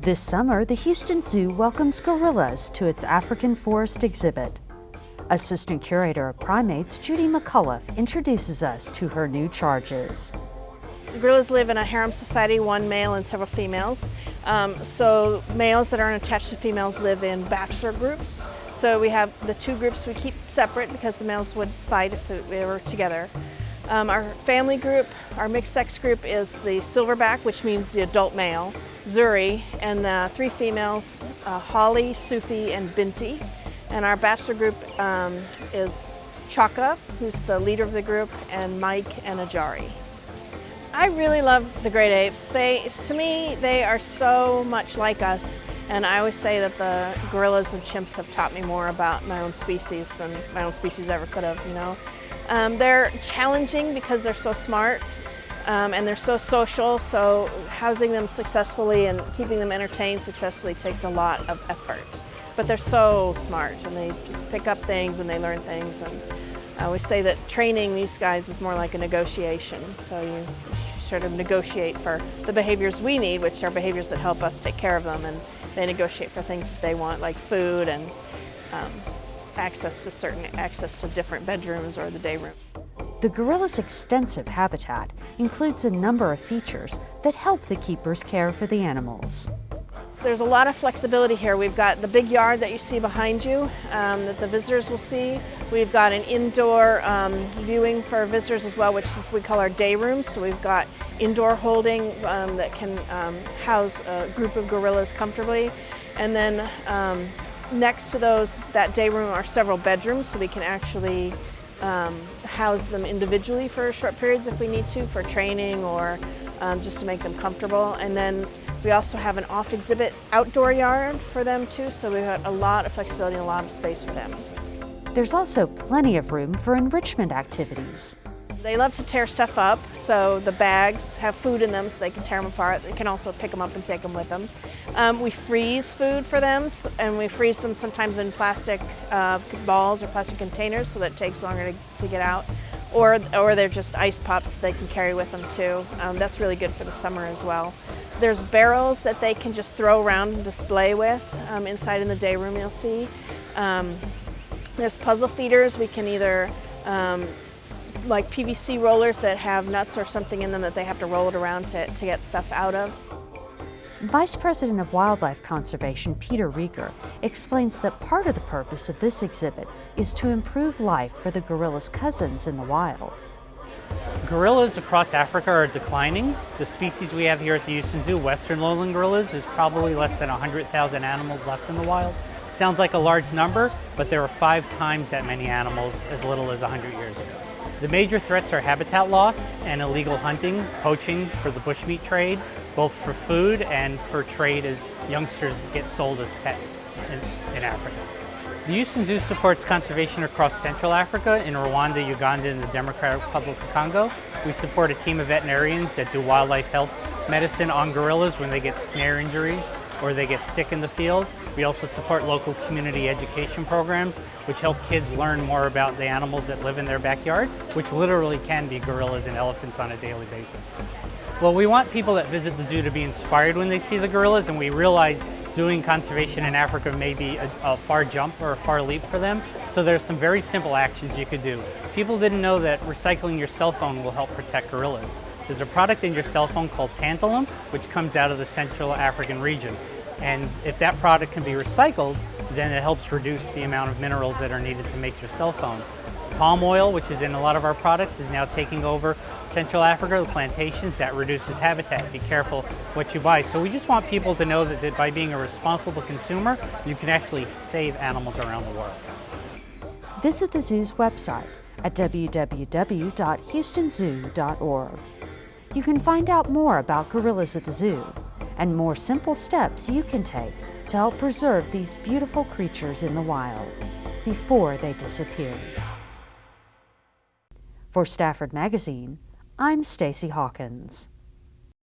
This summer, the Houston Zoo welcomes gorillas to its African forest exhibit. Assistant Curator of Primates Judy McCullough introduces us to her new charges. The gorillas live in a harem society, one male and several females. So males that aren't attached to females live in bachelor groups. So we have the two groups we keep separate because the males would fight if we were together. Our family group, our mixed sex group, is the silverback, which means the adult male, Zuri, and the three females, Holly, Sufi, and Binti. And our bachelor group is Chaka, who's the leader of the group, and Mike and Ajari. I really love the great apes. To me, they are so much like us, and I always say that the gorillas and chimps have taught me more about my own species than my own species ever could have, you know. They're challenging because they're so smart, and they're so social, so housing them successfully and keeping them entertained successfully takes a lot of effort. But they're so smart, and they just pick up things and they learn things. And I always say that training these guys is more like a negotiation. So you sort of negotiate for the behaviors we need, which are behaviors that help us take care of them, and they negotiate for things that they want, like food and access to different bedrooms or the day room. The gorilla's extensive habitat includes a number of features that help the keepers care for the animals. There's a lot of flexibility here. We've got the big yard that you see behind you that the visitors will see. We've got an indoor viewing for visitors as well, which is we call our day rooms. So we've got indoor holding that can house a group of gorillas comfortably. And then next to that day room are several bedrooms, so we can actually house them individually for short periods if we need to, for training or just to make them comfortable. And then we also have an off-exhibit outdoor yard for them too, so we've got a lot of flexibility and a lot of space for them. There's also plenty of room for enrichment activities. They love to tear stuff up, so the bags have food in them so they can tear them apart. They can also pick them up and take them with them. We freeze food for them, and we freeze them sometimes in plastic balls or plastic containers so that it takes longer to get out. Or they're just ice pops that they can carry with them too. That's really good for the summer as well. There's barrels that they can just throw around and display with inside in the day room, you'll see. There's puzzle feeders. We can either, like PVC rollers that have nuts or something in them that they have to roll it around to get stuff out of. Vice President of Wildlife Conservation Peter Rieger explains that part of the purpose of this exhibit is to improve life for the gorilla's cousins in the wild. Gorillas across Africa are declining. The species we have here at the Houston Zoo, western lowland gorillas, is probably less than 100,000 animals left in the wild. Sounds like a large number, but there are 5 times that many animals as little as 100 years ago. The major threats are habitat loss and illegal hunting, poaching for the bushmeat trade, both for food and for trade as youngsters get sold as pets in Africa. The Houston Zoo supports conservation across Central Africa, in Rwanda, Uganda, and the Democratic Republic of Congo. We support a team of veterinarians that do wildlife health medicine on gorillas when they get snare injuries or they get sick in the field. We also support local community education programs, which help kids learn more about the animals that live in their backyard, which literally can be gorillas and elephants on a daily basis. Well, we want people that visit the zoo to be inspired when they see the gorillas, and we realize doing conservation in Africa may be a far jump or a far leap for them. So there's some very simple actions you could do. People didn't know that recycling your cell phone will help protect gorillas. There's a product in your cell phone called tantalum, which comes out of the Central African region. And if that product can be recycled, then it helps reduce the amount of minerals that are needed to make your cell phone. Palm oil, which is in a lot of our products, is now taking over Central Africa, the plantations. That reduces habitat. Be careful what you buy. So we just want people to know that by being a responsible consumer, you can actually save animals around the world. Visit the zoo's website at www.houstonzoo.org. You can find out more about gorillas at the zoo and more simple steps you can take to help preserve these beautiful creatures in the wild before they disappear. For Stafford Magazine, I'm Stacee Hawkins.